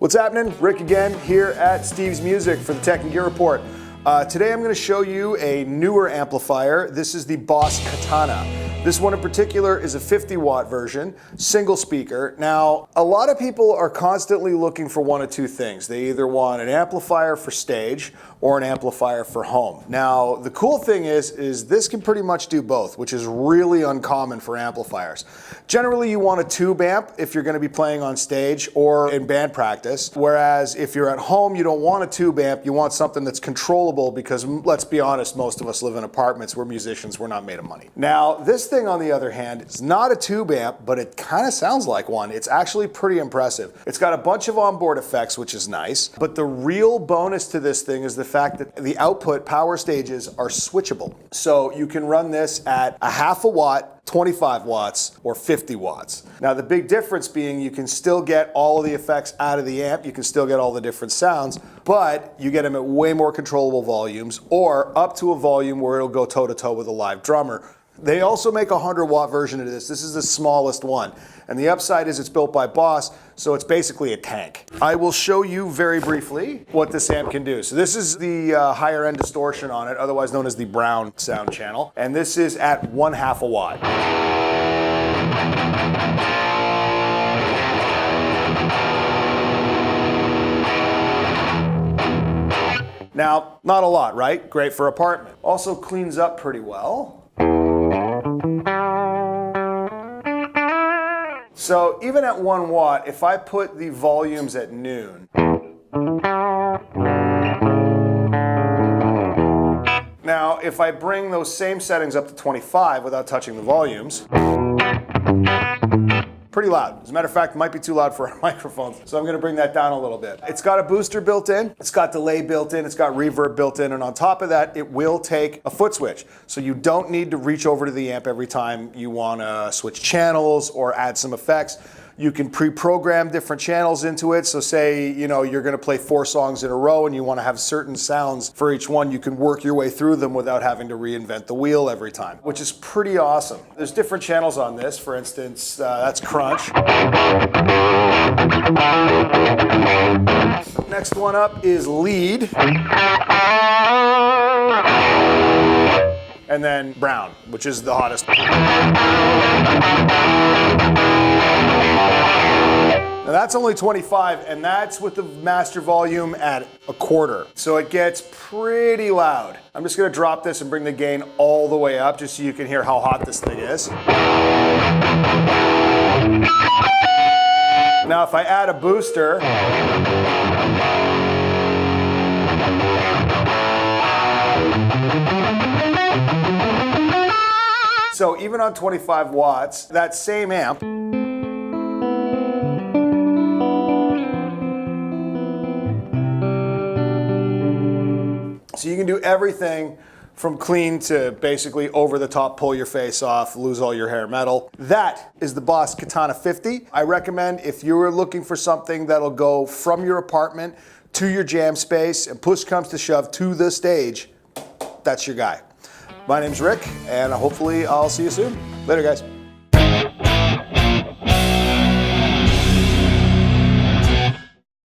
What's happening? Rick again here at Steve's Music for the Tech and Gear Report. Today I'm going to show you a newer amplifier. This is the Boss Katana. This one in particular is a 50-watt version, single speaker. Now, a lot of people are constantly looking for one of two things. They either want an amplifier for stage or an amplifier for home. Now, the cool thing is this can pretty much do both, which is really uncommon for amplifiers. Generally, you want a tube amp if you're going to be playing on stage or in band practice, whereas if you're at home, you don't want a tube amp, you want something that's controllable because, let's be honest, most of us live in apartments, we're musicians, we're not made of money. Now, this thing on the other hand is not a tube amp, but it kind of sounds like one. It's actually pretty impressive. It's got a bunch of onboard effects, which is nice, but the real bonus to this thing is the fact that the output power stages are switchable. So you can run this at a half a watt, 25 watts, or 50 watts. Now the big difference being you can still get all of the effects out of the amp, you can still get all the different sounds, but you get them at way more controllable volumes or up to a volume where it'll go toe-to-toe with a live drummer. They also make a 100-watt version of this. This is the smallest one. And the upside is it's built by Boss, so it's basically a tank. I will show you very briefly what this amp can do. So this is the higher end distortion on it, otherwise known as the brown sound channel. And this is at 1/2 a watt. Now, not a lot, right? Great for apartment. Also cleans up pretty well. So even at 1 watt, if I put the volumes at noon, now if I bring those same settings up to 25 without touching the volumes, pretty loud. As a matter of fact, it might be too loud for our microphones, so I'm going to bring that down a little bit. It's got a booster built in, it's got delay built in, it's got reverb built in, and on top of that, it will take a foot switch. So you don't need to reach over to the amp every time you want to switch channels or add some effects. You can pre-program different channels into it. So say, you know, you're going to play 4 songs in a row and you want to have certain sounds for each one. You can work your way through them without having to reinvent the wheel every time, which is pretty awesome. There's different channels on this. For instance, that's crunch. Next one up is lead. And then brown, which is the hottest. Now that's only 25, and that's with the master volume at 1/4. So it gets pretty loud. I'm just gonna drop this and bring the gain all the way up just so you can hear how hot this thing is. Now if I add a booster, so even on 25 watts, that same amp so you can do everything from clean to basically over the top, pull your face off, lose all your hair metal. That is the Boss Katana 50. I recommend if you're looking for something that'll go from your apartment to your jam space and push comes to shove to the stage, that's your guy. My name's Rick, and hopefully I'll see you soon. Later, guys.